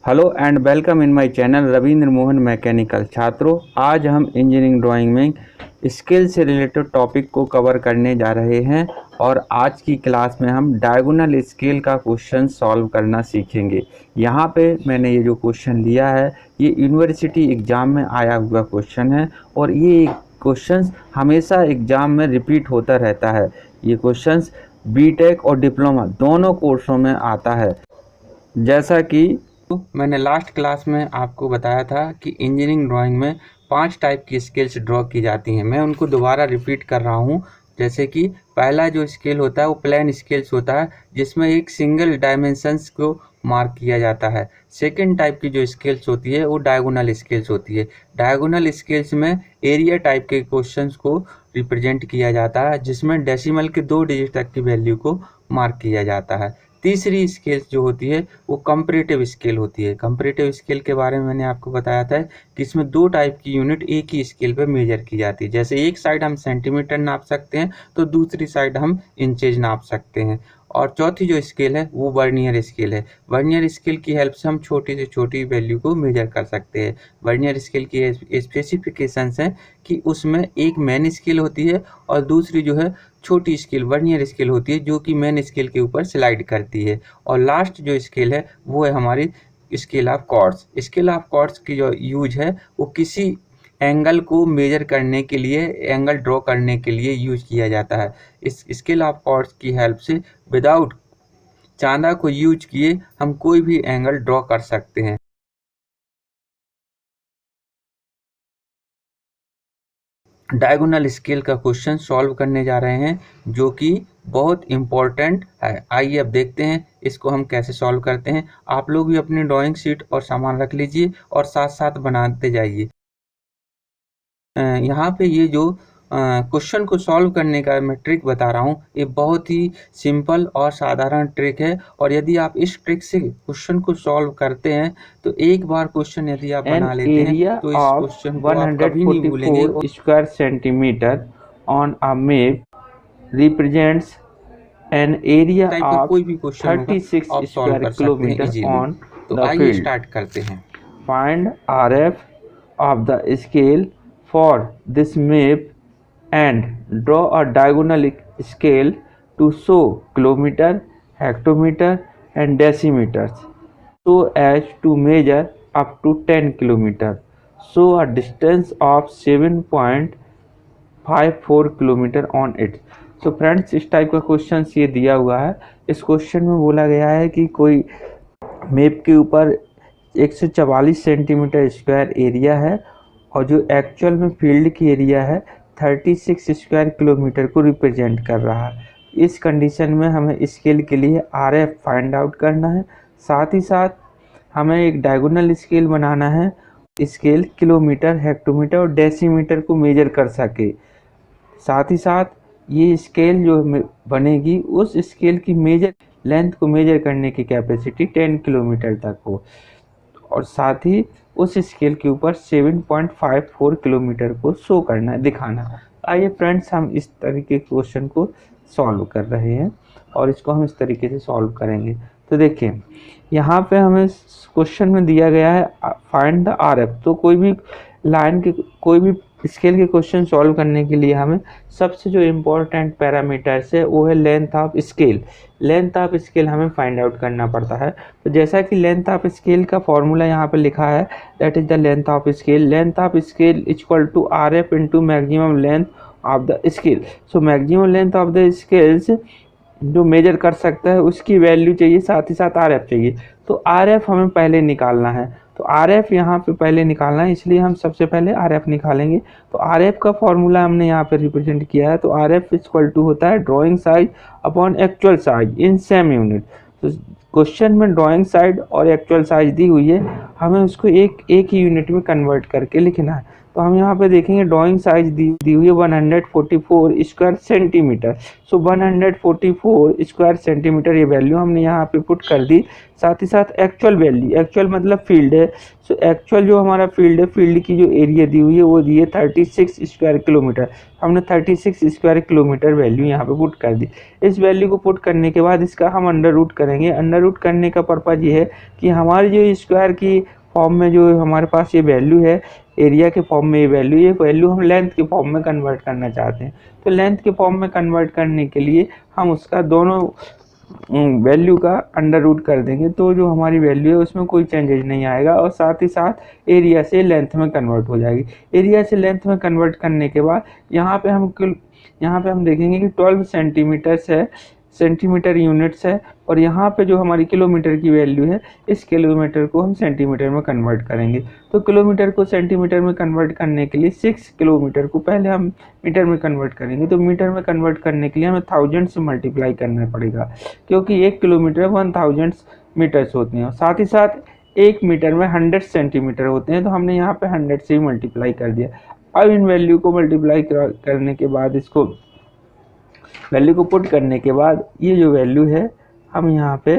Hello and welcome in my channel Ravindra Mohan mechanical. छात्रों, आज हम इंजीनियरिंग ड्राइंग में स्केल से रिलेटेड टॉपिक को कवर करने जा रहे हैं और आज की क्लास में हम डायगोनल स्केल का क्वेश्चन सॉल्व करना सीखेंगे। यहाँ पे मैंने ये जो क्वेश्चन लिया है ये यूनिवर्सिटी एग्ज़ाम में आया हुआ क्वेश्चन है और ये क्वेश्चन हमेशा एग्ज़ाम में रिपीट होता रहता है। ये क्वेश्चन बीटेक और डिप्लोमा दोनों कोर्सों में आता है। जैसा कि मैंने लास्ट क्लास में आपको बताया था कि इंजीनियरिंग ड्राइंग में 5 टाइप की स्केल्स ड्रॉ की जाती हैं। मैं उनको दोबारा रिपीट कर रहा हूँ। जैसे कि पहला जो स्केल होता है वो प्लेन स्केल्स होता है, जिसमें एक सिंगल डायमेंशंस को मार्क किया जाता है। सेकंड टाइप की जो स्केल्स होती है वो डायगोनल स्केल्स होती है। डायगोनल स्केल्स में एरिया टाइप के क्वेश्चंस को रिप्रेजेंट किया जाता है, जिसमें डेसिमल के 2 डिजिट तक की वैल्यू को मार्क किया जाता है। तीसरी स्केल जो होती है वो कंपैरेटिव स्केल होती है। कंपैरेटिव स्केल के बारे में मैंने आपको बताया था कि इसमें 2 टाइप की यूनिट एक ही स्केल पे मेजर की जाती है। जैसे एक साइड हम सेंटीमीटर नाप सकते हैं तो दूसरी साइड हम इंचेज नाप सकते हैं। और चौथी जो स्केल है वो वर्नियर स्केल है। वर्नियर स्केल की हेल्प से हम छोटी से छोटी वैल्यू को मेजर कर सकते हैं। वर्नियर स्केल की स्पेसिफिकेशंस हैं कि उसमें एक मेन स्केल होती है और दूसरी जो है छोटी स्केल वर्नियर स्केल होती है, जो कि मेन स्केल के ऊपर स्लाइड करती है। और लास्ट जो स्केल है वो है हमारी scale of chords. Scale of chords की जो यूज है वो किसी एंगल को मेजर करने के लिए, एंगल ड्रॉ करने के लिए यूज किया जाता है। इस स्केल ऑफ कॉर्ड्स की हेल्प से विदाउट चांदा को यूज किए हम कोई भी एंगल ड्रॉ कर सकते हैं। डायगोनल स्केल का क्वेश्चन सॉल्व करने जा रहे हैं, जो कि बहुत इम्पोर्टेंट है। आइए अब देखते हैं इसको हम कैसे सॉल्व करते हैं। आप लोग भी अपनी ड्राइंग शीट और सामान रख लीजिए और साथ साथ बनाते जाइए। यहाँ पे ये जो क्वेश्चन को सॉल्व करने का मैं ट्रिक बता रहा हूँ, ये बहुत ही सिंपल और साधारण ट्रिक है। और यदि आप इस ट्रिक से क्वेश्चन को सॉल्व करते हैं तो एक बार क्वेश्चन यदि आप बना लेते हैं तो इस क्वेश्चन को आप कभी नहीं भूलेंगे। Square centimetre on a map represents an area of कोई भी क्वेश्चन 36 स्क्वायर किलोमीटर ऑन तो आइए स्टार्ट करते हैं। Find RF of the scale for this map and draw a diagonal scale to show kilometer, hectometer and decimeters so as to measure up to 10 kilometer. Show a distance of 7.54 kilometer on it. So friends, इस type का question ये दिया हुआ है। इस question में बोला गया है कि कोई मैप के ऊपर 144 सेंटीमीटर स्क्वायर एरिया है और जो एक्चुअल में फील्ड की एरिया है 36 स्क्वायर किलोमीटर को रिप्रेजेंट कर रहा है। इस कंडीशन में हमें स्केल के लिए RF फाइंड आउट करना है। साथ ही साथ हमें एक डायगोनल स्केल बनाना है। स्केल किलोमीटर, हेक्टोमीटर और डेसीमीटर को मेजर कर सके। साथ ही साथ ये स्केल जो बनेगी उस स्केल की मेजर लेंथ को मेजर करने की कैपेसिटी 10 किलोमीटर तक हो और साथ ही उस स्केल के ऊपर 7.54 किलोमीटर को शो करना है, दिखाना है। आइए फ्रेंड्स, हम इस तरीके के क्वेश्चन को सॉल्व कर रहे हैं और इसको हम इस तरीके से सॉल्व करेंगे। तो देखिए यहाँ पे हमें क्वेश्चन में दिया गया है फाइंड द RF। तो कोई भी लाइन के, कोई भी स्केल के क्वेश्चन सॉल्व करने के लिए हमें सबसे जो इम्पोर्टेंट पैरामीटर्स है वो है length of scale. Length of scale हमें फाइंड आउट करना पड़ता है। तो जैसा कि लेंथ ऑफ स्केल का फॉर्मूला यहाँ पे लिखा है, that is the length of scale. Length of scale equal to RF into maximum length of the scale. So maximum length of the scales जो मेजर कर सकता है उसकी वैल्यू चाहिए, साथ ही साथ RF चाहिए। तो RF हमें पहले निकालना है। तो RF यहाँ पे पहले निकालना है, इसलिए हम सबसे पहले RF निकालेंगे। तो RF का फॉर्मूला हमने यहाँ पे रिप्रेजेंट किया है। तो RF इक्वल टू होता है drawing size upon actual size in same unit. तो क्वेश्चन में ड्राइंग साइज और एक्चुअल साइज दी हुई है, हमें उसको एक ही यूनिट में कन्वर्ट करके लिखना है। तो हम यहाँ पे देखेंगे ड्राइंग साइज दी हुई है 144 स्क्वायर सेंटीमीटर। सो 144 स्क्वायर सेंटीमीटर ये वैल्यू हमने यहाँ पे पुट कर दी। साथ ही साथ एक्चुअल वैल्यू, एक्चुअल मतलब फील्ड है, सो एक्चुअल जो हमारा फील्ड है, फील्ड की जो एरिया दी हुई है वो दी है 36 स्क्वायर किलोमीटर। हमने 36 स्क्वायर किलोमीटर वैल्यू यहाँ पे पुट कर दी। इस वैल्यू को पुट करने के बाद इसका हम अंडर रूट करेंगे। अंडर रूट करने का पर्पज़ ये है कि हमारी जो स्क्वायर की फॉर्म में जो हमारे पास ये वैल्यू है, एरिया के फॉर्म में ये वैल्यू हम लेंथ के फॉर्म में कन्वर्ट करना चाहते हैं। तो लेंथ के फॉर्म में कन्वर्ट करने के लिए हम उसका दोनों वैल्यू का अंडर रूट कर देंगे, तो जो हमारी वैल्यू है उसमें कोई चेंजेज नहीं आएगा और साथ ही साथ एरिया से लेंथ में कन्वर्ट हो जाएगी। एरिया से लेंथ में कन्वर्ट करने के बाद यहाँ पे हम देखेंगे कि 12 सेंटीमीटर्स है, सेंटीमीटर यूनिट्स है, और यहाँ पे जो हमारी किलोमीटर की वैल्यू है, इस किलोमीटर को हम सेंटीमीटर में कन्वर्ट करेंगे। तो किलोमीटर को सेंटीमीटर में कन्वर्ट करने के लिए 6 किलोमीटर को पहले हम मीटर में कन्वर्ट करेंगे। तो मीटर में कन्वर्ट करने के लिए हमें 1000 से मल्टीप्लाई करना पड़ेगा, क्योंकि 1 किलोमीटर 1000 मीटर्स होते हैं। साथ ही साथ 1 मीटर में 100 सेंटीमीटर होते हैं, तो हमने यहाँ पे 100 से ही मल्टीप्लाई कर दिया। अब इन वैल्यू को मल्टीप्लाई करने के बाद, इसको वैल्यू को पुट करने के बाद, ये जो वैल्यू है हम यहाँ पे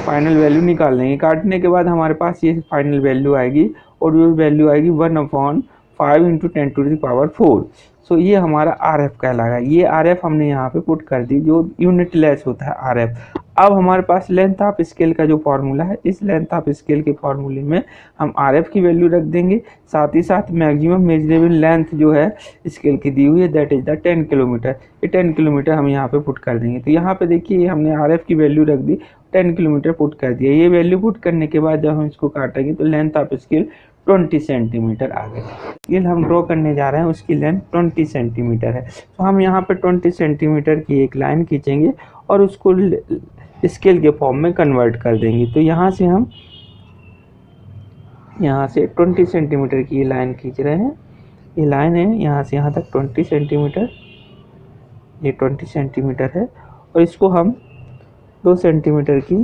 फाइनल वैल्यू निकाल लेंगे। काटने के बाद हमारे पास ये फाइनल वैल्यू आएगी, और जो वैल्यू आएगी 1/5 × 10⁴। सो ये हमारा RF कहलाएगा। ये RF हमने यहाँ पे पुट कर दी, जो यूनिट लेस होता है RF। अब हमारे पास लेंथ ऑफ स्केल का जो फार्मूला है, इस लेंथ ऑफ स्केल के फार्मूले में हम RF की वैल्यू रख देंगे। साथ ही साथ मैक्सिमम मेजरेबल लेंथ जो है स्केल की दी हुई है, दैट इज द 10 किलोमीटर। ये 10 किलोमीटर हम यहाँ पे पुट कर देंगे। तो यहाँ पे देखिए हमने RF की वैल्यू रख दी, 10 किलोमीटर पुट कर दिया। ये वैल्यू पुट करने के बाद जब हम इसको काटेंगे तो लेंथ ऑफ स्केल 20 सेंटीमीटर आ गए। स्केल हम ड्रॉ करने जा रहे हैं, उसकी लेंथ 20 सेंटीमीटर है। तो हम यहाँ पे 20 सेंटीमीटर की एक लाइन खींचेंगे और उसको स्केल के फॉर्म में कन्वर्ट कर देंगे। तो यहाँ से हम 20 सेंटीमीटर की ये लाइन खींच रहे हैं। ये लाइन है यहाँ से यहाँ तक 20 सेंटीमीटर, ये 20 सेंटीमीटर है, और इसको हम 2 सेंटीमीटर की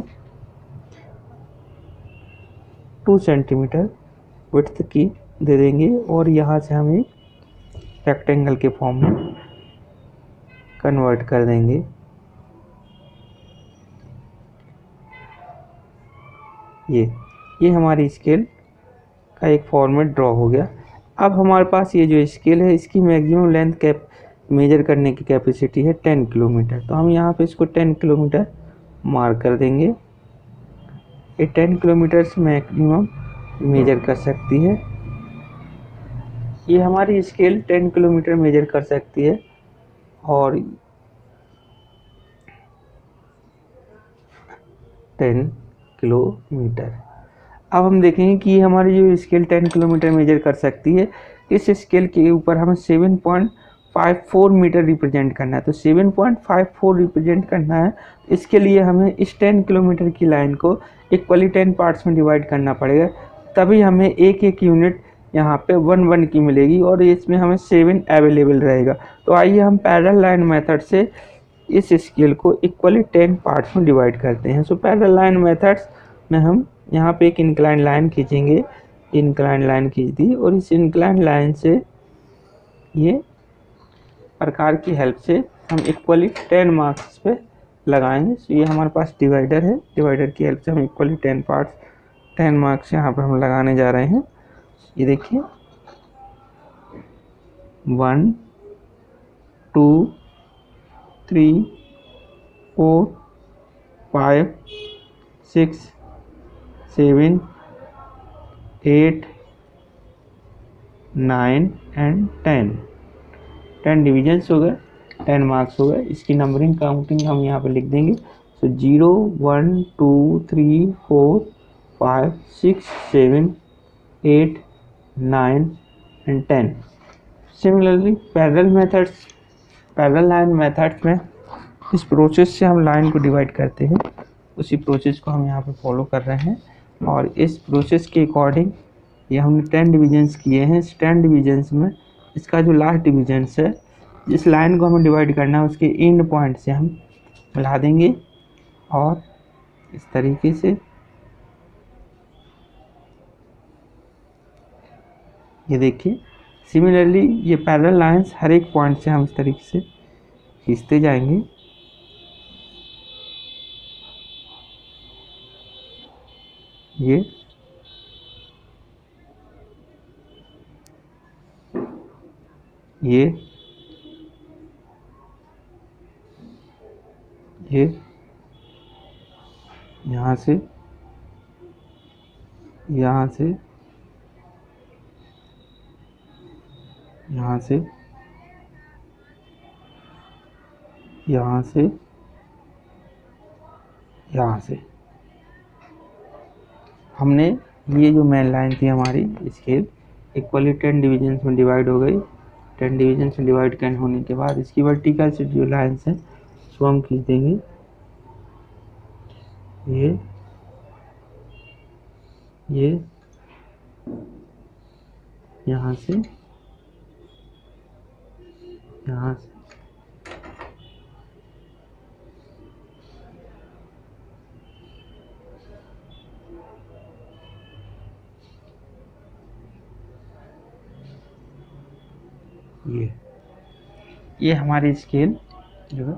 2 सेंटीमीटर विड्थ की दे देंगे, और यहाँ से हम एक रेक्टेंगल के फॉर्म में कन्वर्ट कर देंगे। ये हमारी स्केल का एक फॉर्मेट ड्रॉ हो गया। अब हमारे पास ये जो स्केल है, इसकी मैक्सिमम लेंथ मेजर करने की कैपेसिटी है 10 किलोमीटर। तो हम यहाँ पे इसको 10 किलोमीटर मार्क कर देंगे। ये 10 किलोमीटर से मैक्सिमम मेजर कर सकती है। ये हमारी स्केल 10 किलोमीटर मेजर कर सकती है, और 10 किलोमीटर। अब हम देखेंगे कि हमारी जो स्केल 10 किलोमीटर मेजर कर सकती है, इस स्केल के ऊपर हमें 7.54 मीटर रिप्रेजेंट करना है। तो 7.54 रिप्रेजेंट करना है, इसके लिए हमें इस 10 किलोमीटर की लाइन को इक्वली 10 पार्ट्स में डिवाइड करना पड़ेगा, तभी हमें एक यूनिट यहाँ पे 1 की मिलेगी, और इसमें हमें 7 अवेलेबल रहेगा। तो आइए हम पैरेलल लाइन मेथड से इस स्केल को इक्वली 10 पार्ट्स में डिवाइड करते हैं। सो पैरेलल लाइन मेथड्स में हम यहाँ पे एक इंक्लाइन लाइन खींचेंगे। इंक्लाइन लाइन खींच दी, और इस इंक्लाइन लाइन से ये प्रकार की हेल्प से हम इक्वली 10 मार्क्स पे लगाएंगे। सो ये हमारे पास डिवाइडर है, डिवाइडर की हेल्प से हम इक्वली 10 मार्क्स यहाँ पर हम लगाने जा रहे हैं। ये देखिए 1 2 3 4 5 6 7 8 9 एंड 10 डिविजन्स हो गए, 10 मार्क्स हो गए। इसकी नंबरिंग काउंटिंग हम यहाँ पे लिख देंगे। सो 0 1 2 3 4 5 6 7 8 9 and 10। Similarly parallel line methods में इस प्रोसेस से हम लाइन को डिवाइड करते हैं, उसी प्रोसेस को हम यहाँ पे फॉलो कर रहे हैं। और इस प्रोसेस के अकॉर्डिंग ये हमने 10 डिविजन्स किए हैं। इस 10 डिविजन्स में इसका जो लास्ट डिविजन्स है, जिस लाइन को हमें डिवाइड करना है, उसके एंड पॉइंट से हम मिला देंगे, और इस तरीके से ये देखिए सिमिलरली ये पैरेलल लाइंस हर एक पॉइंट से हम इस तरीके से खींचते जाएंगे। ये यहाँ से यहाँ से यहाँ से यहाँ से यहाँ से हमने ये जो मेन लाइन थी हमारी स्केल इक्वली 10 डिविजन्स में डिवाइड हो गई। 10 डिविजन्स में डिवाइड करने होने के बाद इसकी वर्टिकल से जो लाइन्स हैं उसको हम खींच देंगे। ये यहाँ से यहाँ से ये हमारी स्केल जो है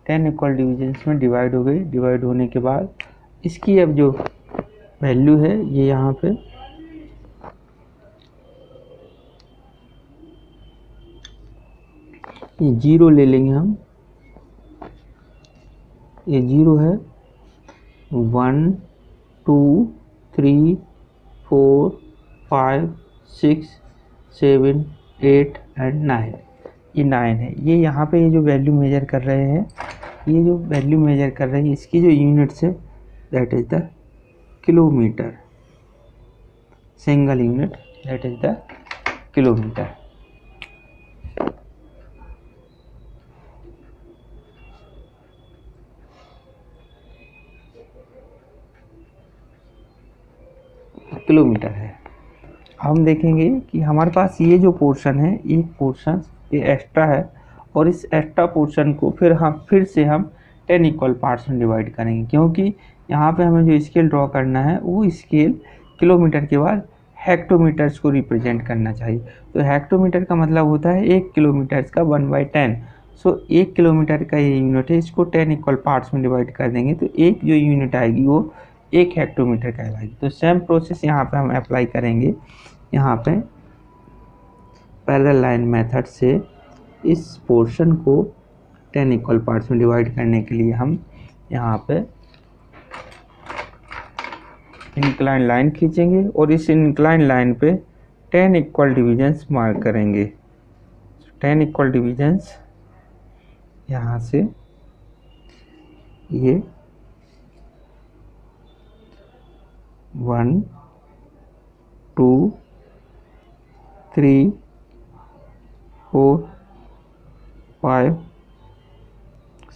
10 इक्वल डिविजन्स में डिवाइड हो गई। डिवाइड होने के बाद इसकी अब जो वैल्यू है ये यहाँ पे ये 0 ले लेंगे हम। ये 0 है 1 2 3 4 5 6 7 8 एंड 9। ये 9 है। ये यहाँ पे ये जो वैल्यू मेजर कर रहे हैं ये जो वैल्यू मेजर कर रहे हैं इसकी जो यूनिट्स है that is the kilometre. Single unit that is the kilometre. Kilometre है। हम देखेंगे कि हमारे पास ये जो पोर्शन है एक पोर्शन ये एक्स्ट्रा है और इस एक्स्ट्रा पोर्शन को फिर से हम 10 इक्वल पार्ट्स में डिवाइड करेंगे, क्योंकि यहाँ पे हमें जो स्केल ड्रॉ करना है वो स्केल किलोमीटर के बाद हेक्टोमीटर्स को रिप्रेजेंट करना चाहिए। तो हेक्टोमीटर का मतलब होता है 1 किलोमीटर का 1/10। सो 1 किलोमीटर का ये यूनिट है, इसको 10 इक्वल पार्ट्स में डिवाइड कर देंगे तो एक जो यूनिट आएगी वो 1 हेक्टोमीटर कहलाएगी। तो सेम प्रोसेस यहाँ पे हम अप्लाई करेंगे। यहाँ पे पैरेलल लाइन मेथड से इस पोर्शन को 10 इक्वल पार्ट्स में डिवाइड करने के लिए हम यहाँ पे इंक्लाइन लाइन खींचेंगे और इस इंक्लाइन लाइन पे 10 इक्वल डिविजन्स मार्क करेंगे। 10 इक्वल डिविजन्स यहाँ से ये 1 2 3 4 5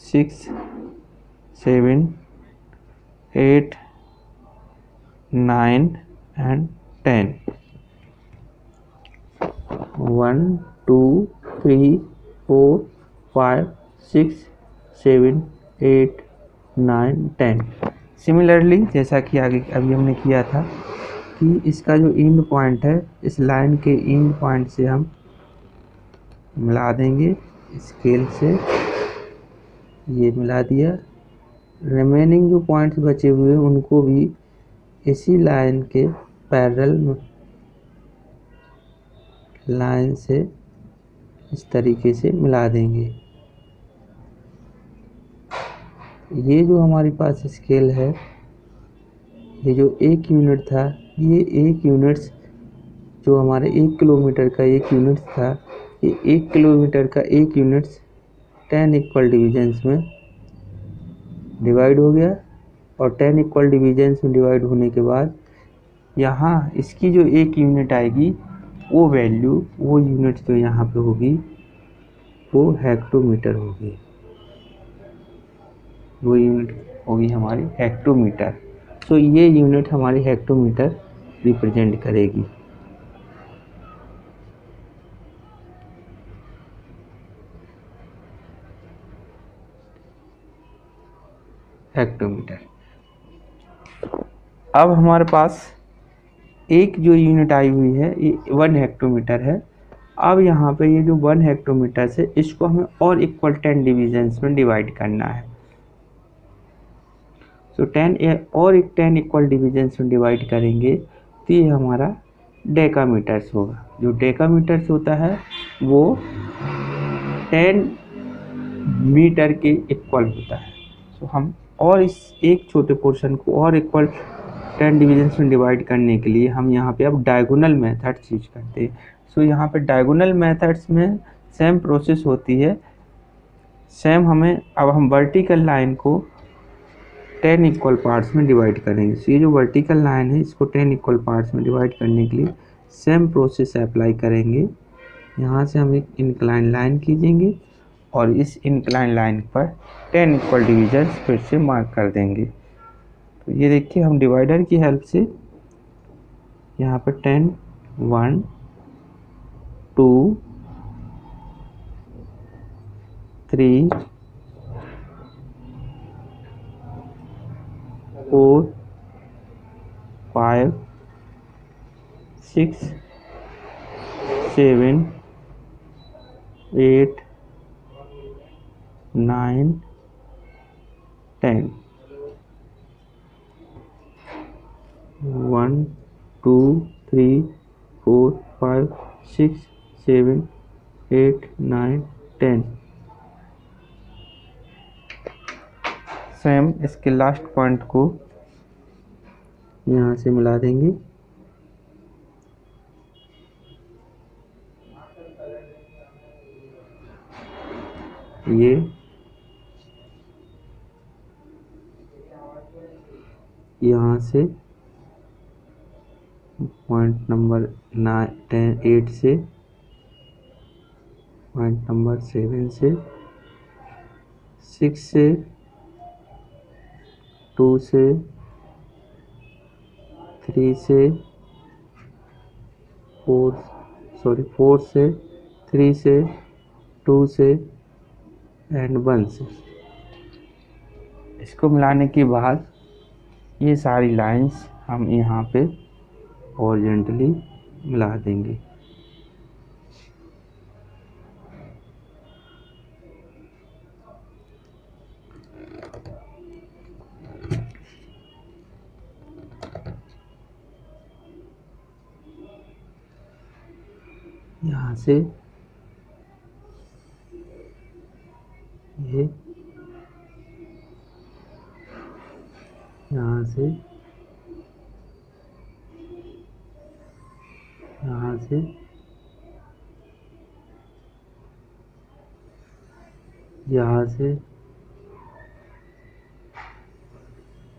6 7 8 9 and 10। 1 2 3 4 5 6 7 8 9 10। सिमिलरली जैसा कि आगे अभी हमने किया था कि इसका जो एंड पॉइंट है इस लाइन के एंड पॉइंट से हम मिला देंगे स्केल से। ये मिला दिया। रिमेनिंग जो पॉइंट्स बचे हुए उनको भी इसी लाइन के पैरेलल लाइन से इस तरीके से मिला देंगे। ये जो हमारे पास स्केल है ये जो 1 यूनिट था ये 1 यूनिट्स जो हमारे 1 किलोमीटर का 1 यूनिट था ये 1 किलोमीटर का 1 यूनिट्स 10 इक्वल डिविजन्स में डिवाइड हो गया और 10 इक्वल डिविजन्स में डिवाइड होने के बाद यहाँ इसकी जो 1 यूनिट आएगी वो वैल्यू वो यूनिट जो यहाँ पे होगी वो हेक्टोमीटर होगी। वो यूनिट होगी हमारी हेक्टोमीटर। सो ये यूनिट हमारी हेक्टोमीटर रिप्रेजेंट करेगी। हेक्टोमीटर। अब हमारे पास एक जो यूनिट आई हुई है ये 1 हेक्टोमीटर है। अब यहाँ पे ये जो 1 हेक्टोमीटर है इसको हमें और इक्वल 10 डिविजन्स में डिवाइड करना है। तो 10 इक्वल डिविजन्स में डिवाइड करेंगे तो ये हमारा डेकामीटर्स होगा। जो डेकामीटर्स होता है वो 10 मीटर के इक्वल होता है। तो हम और इस एक छोटे पोर्शन को और इक्वल 10 डिविजन्स में डिवाइड करने के लिए हम यहाँ पे अब डायगोनल मेथड्स यूज करते हैं। सो यहाँ पे डायगोनल मेथड्स में सेम प्रोसेस होती है, सेम हमें अब हम वर्टिकल लाइन को 10 इक्वल पार्ट्स में डिवाइड करेंगे। सो ये जो वर्टिकल लाइन है इसको 10 इक्वल पार्ट्स में डिवाइड करने के लिए सेम प्रोसेस अप्लाई करेंगे। यहाँ से हम एक इंक्लाइन लाइन खींचेंगे और इस इंक्लाइन लाइन पर 10 इक्वल डिविजन्स फिर से मार्क कर देंगे। तो ये देखिए हम डिवाइडर की हेल्प से यहाँ पर 10 1 2 3 4 5 6 7 8 9 10 1 2 3 4 5 6 7 8 9 10। सेम इसके लास्ट पॉइंट को यहाँ से मिला देंगे। ये यहाँ से पॉइंट नंबर 8 से पॉइंट नंबर 7 से 6 से 2 से 3 से 4 से 3 से 2 से एंड 1 से। इसको मिलाने के बाद ये सारी लाइंस हम यहाँ पे हॉरिजॉन्टली मिला देंगे। यहाँ से ये यहाँ से यहाँ से यहाँ से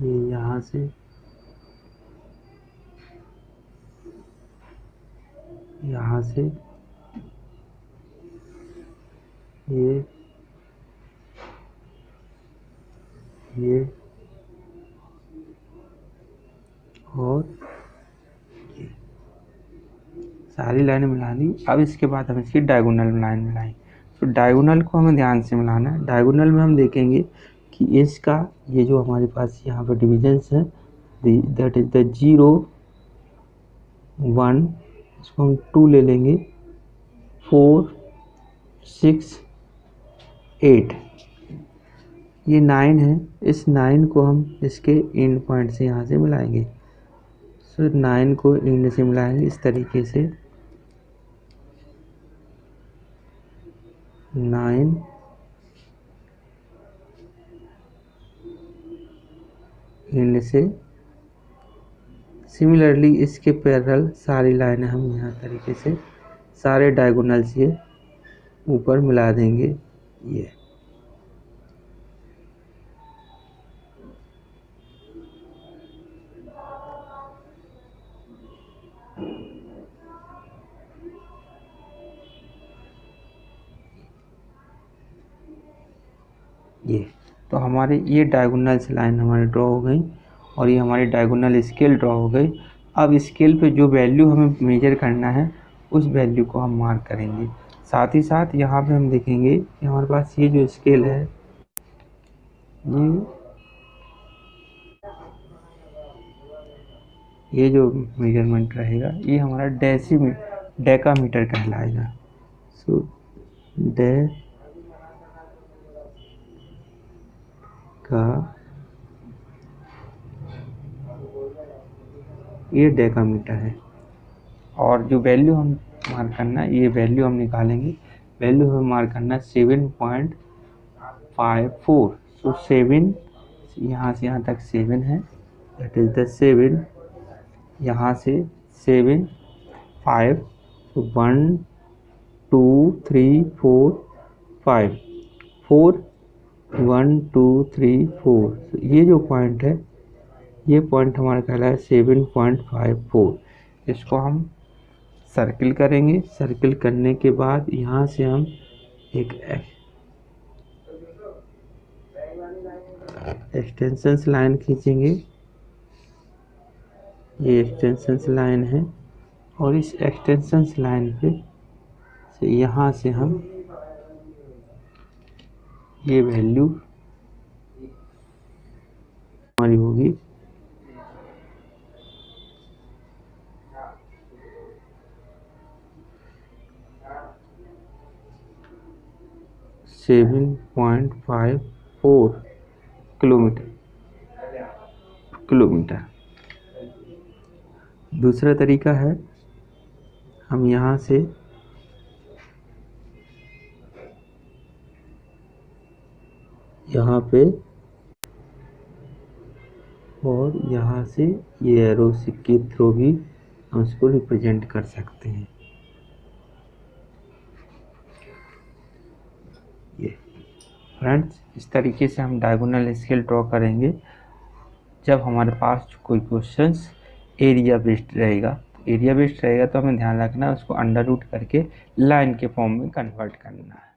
ये यहाँ से यहाँ से ये और ये सारी लाइनें मिला दी। अब इसके बाद हम इसकी डायगोनल लाइन मिलाएंगे। तो डायगोनल को हमें ध्यान से मिलाना है। डायगोनल में हम देखेंगे कि इसका ये जो हमारे पास यहाँ पर डिविजन्स है दैट इज द 0 1, इसको हम 2 ले लेंगे, 4 6 8, ये 9 है। इस 9 को हम इसके एंड पॉइंट से यहाँ से मिलाएंगे। सो 9 को एंड से मिलाएंगे इस तरीके से 9 एंड से। सिमिलरली इसके पैरेलल सारी लाइनें हम यहाँ तरीके से सारे डायगोनल्स ये ऊपर मिला देंगे। ये तो हमारे ये डायगोनल लाइन हमारी ड्रॉ हो गई और ये हमारी डायगोनल स्केल ड्रॉ हो गई। अब स्केल पे जो वैल्यू हमें मेजर करना है उस वैल्यू को हम मार्क करेंगे। साथ ही साथ यहाँ पे हम देखेंगे कि हमारे पास ये जो स्केल है ये जो मेजरमेंट रहेगा ये हमारा डेकामीटर कहलाएगा। सो ये डेकामीटर है। और जो वैल्यू हम मार्क करना है, ये वैल्यू हम निकालेंगे। वैल्यू हमें मार्क करना 7.54। सो 7 यहाँ से यहाँ तक 7 है, दैट इज द 7। यहाँ से 7 5, तो 1 2 3 4 5 4 1 2 3 4। तो ये जो पॉइंट है, ये पॉइंट हमारा कहला है 7.54। इसको हम सर्किल करेंगे। सर्किल करने के बाद यहाँ से हम एक एक्सटेंशन लाइन खींचेंगे। ये एक्सटेंशन लाइन है और इस एक्सटेंशन लाइन पे से यहाँ से हम ये वैल्यू हमारी होगी 7.54 किलोमीटर। दूसरा तरीका है, हम यहाँ से यहाँ पे और यहाँ से ये एरो के थ्रू भी हम इसको रिप्रेजेंट कर सकते हैं। ये फ्रेंड्स, इस तरीके से हम डायगोनल स्केल ड्रॉ करेंगे। जब हमारे पास कोई क्वेश्चंस एरिया बेस्ड रहेगा, तो हमें ध्यान रखना है उसको अंडर रूट करके लाइन के फॉर्म में कन्वर्ट करना है।